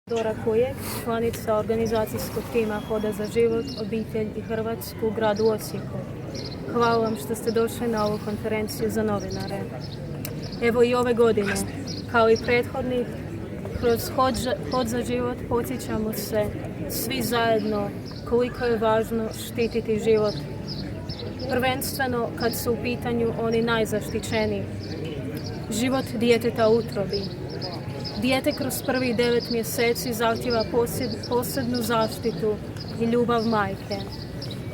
Dora Kujek, članica organizacijskog tima Hoda za život, obitelj i Hrvatsku u gradu Osijeku. Hvala vam što ste došli na ovu konferenciju za novinare. Evo i ove godine, kao i prethodnih, kroz Hod za život podsjećamo se svi zajedno koliko je važno štititi život. Prvenstveno kad su u pitanju oni najzaštićeniji. Život djeteta u utrobi. Dijete kroz prvih 9 mjeseci zahtijeva posebnu zaštitu i ljubav majke.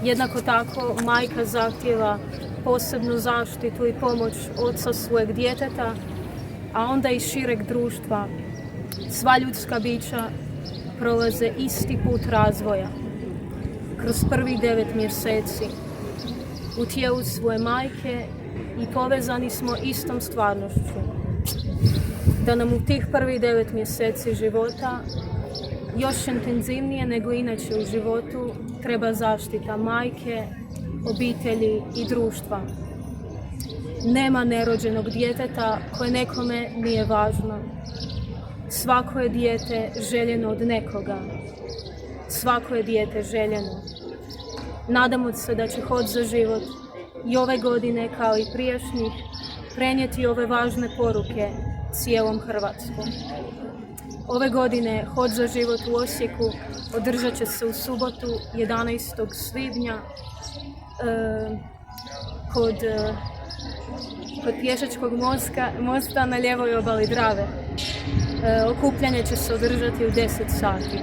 Jednako tako, majka zahtijeva posebnu zaštitu i pomoć oca svojeg djeteta, a onda i šireg društva. Sva ljudska bića prolaze isti put razvoja. Kroz prvih 9 mjeseci u tijelu svoje majke i povezani smo istom stvarnošću. Da nam u tih prvih 9 mjeseci života još intenzivnije nego inače u životu treba zaštita majke, obitelji i društva. Nema nerođenog djeteta koje nekome nije važno. Svako je dijete željeno od nekoga. Svako je dijete željeno. Nadamo se da će Hod za život i ove godine kao i prijašnjih prenijeti ove važne poruke cijelom Hrvatskom. Ove godine Hod za život u Osijeku održat će se u subotu 11. svibnja kod pješačkog mosta na lijevoj obali Drave. Okupljanje će se održati u 10 sati.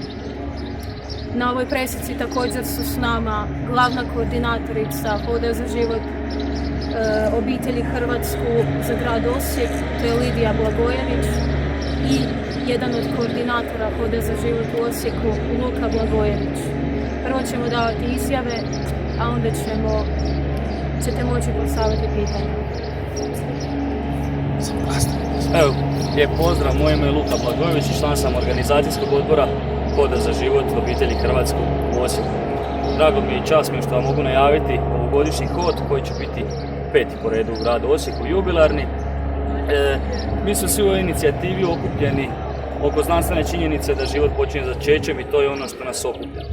Na ovoj presici također su s nama glavna koordinatorica Hoda za život obitelji Hrvatsku za grad Osijek, to je Lidija Blagojević, i jedan od koordinatora Hoda za život u Osijeku, Luka Blagojević. Prvo ćemo davati izjave, a onda ćete moći postaviti pitanje. Evo, lijep pozdrav, moje ime je Luka Blagojević i član sam organizacijskog odbora Hoda za život obitelji Hrvatsku u Osijeku. Drago mi je i čast mi što vam mogu najaviti ovogodišnji hod koji će biti 5. po redu u gradu Osijeku, jubilarni. Mi smo svi u ovoj inicijativi okupljeni oko znanstvene činjenice da život počinje začećem i to je ono što nas okuplja.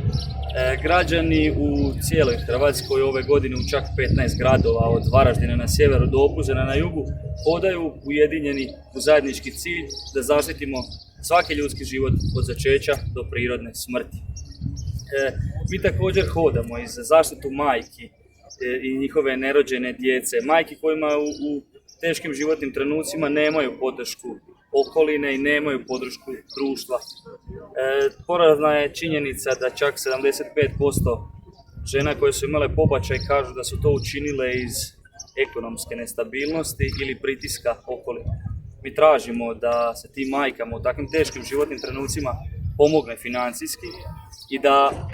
Građani u cijeloj Hrvatskoj ove godine u čak 15 gradova, od Varaždina na sjeveru do Opuzena na jugu, hodaju ujedinjeni u zajednički cilj da zaštitimo svaki ljudski život od začeća do prirodne smrti. Mi također hodamo i za zaštitu majki i njihove nerođene djece, majki kojima u teškim životnim trenucima nemaju podršku okoline i nemaju podršku društva. Porazna je činjenica da čak 75% žena koje su imale pobačaj kažu da su to učinile iz ekonomske nestabilnosti ili pritiska okoline. Mi tražimo da se tim majkama u takvim teškim životnim trenucima pomogne financijski i da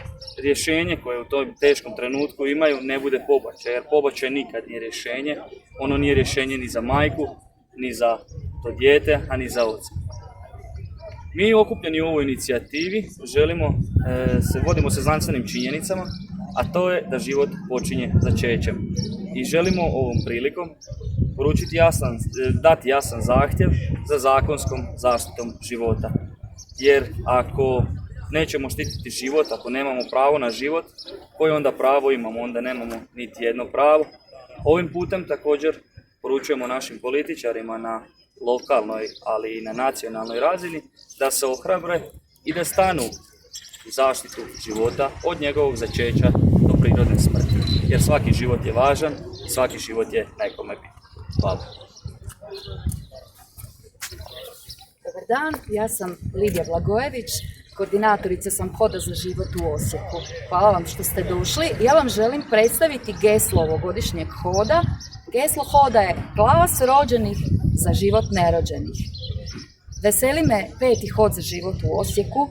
rješenje koje u tom teškom trenutku imaju ne bude pobačaj, jer pobačaj nikad nije rješenje. Ono nije rješenje ni za majku, ni za to dijete, a ni za oca. Mi okupljeni u ovoj inicijativi vodimo se znanstvenim činjenicama, a to je da život počinje začećem. I želimo ovom prilikom dati jasan zahtjev za zakonskom zaštitom života. Jer ako nećemo štititi život, ako nemamo pravo na život, koje onda pravo imamo? Onda nemamo niti jedno pravo. Ovim putem također poručujemo našim političarima na lokalnoj, ali i na nacionalnoj razini da se ohrabre i da stanu u zaštitu života od njegovog začeća do prirodne smrti. Jer svaki život je važan, svaki život je nekome bitan. Hvala. Dobar dan, ja sam Lidija Blagojević, koordinatorica sam Hoda za život u Osijeku. Hvala vam što ste došli. Ja vam želim predstaviti geslo ovogodišnjeg hoda. Geslo hoda je glas rođenih za život nerođenih. Veseli me 5. Hod za život u Osijeku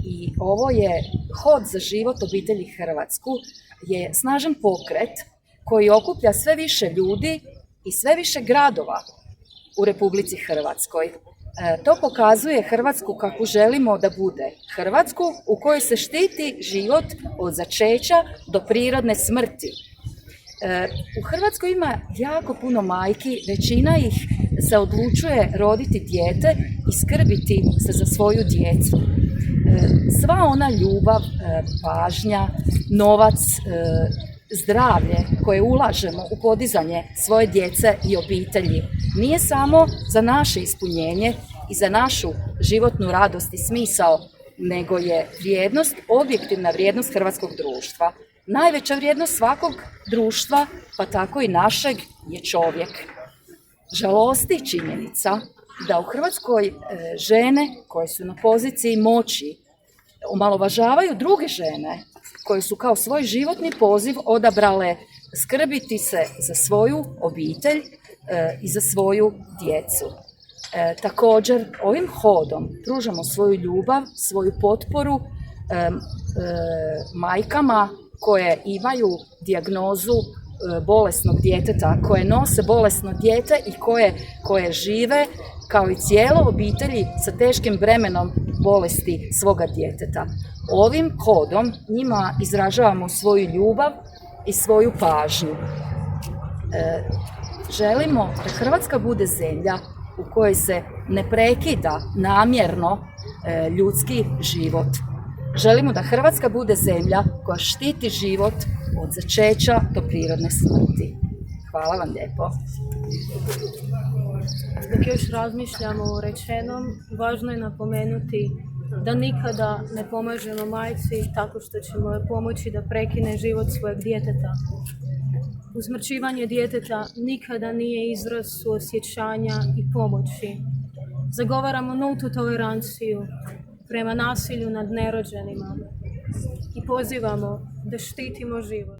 i ovo je Hod za život obitelji Hrvatsku. Je snažan pokret koji okuplja sve više ljudi i sve više gradova u Republici Hrvatskoj. To pokazuje Hrvatsku kako želimo da bude. Hrvatsku u kojoj se štiti život od začeća do prirodne smrti. U Hrvatskoj ima jako puno majki, većina ih se odlučuje roditi dijete i skrbiti se za svoju djecu. Sva ona ljubav, pažnja, novac, zdravlje koje ulažemo u podizanje svoje djece i obitelji nije samo za naše ispunjenje i za našu životnu radost i smisao, nego je vrijednost, objektivna vrijednost hrvatskog društva. Najveća vrijednost svakog društva, pa tako i našeg, je čovjek. Žalosti činjenica da u Hrvatskoj žene koje su na poziciji moći omalovažavaju druge žene koje su kao svoj životni poziv odabrale skrbiti se za svoju obitelj i za svoju djecu. Također, ovim hodom pružamo svoju ljubav, svoju potporu majkama koje imaju dijagnozu bolesnog djeteta, koje nose bolesno dijete i koje žive kao i cijelo obitelji sa teškim bremenom bolesti svoga djeteta. Ovim hodom njima izražavamo svoju ljubav i svoju pažnju. Želimo da Hrvatska bude zemlja u kojoj se ne prekida namjerno ljudski život. Želimo da Hrvatska bude zemlja koja štiti život od začeća do prirodne smrti. Hvala vam lijepo. Dok još razmišljamo o rečenom, važno je napomenuti da nikada ne pomažemo majci tako što ćemo joj pomoći da prekine život svojeg djeteta. Usmrćivanje djeteta nikada nije izraz suosjećanja i pomoći. Zagovaramo nultu toleranciju prema nasilju nad nerođenima i pozivamo da štitimo život.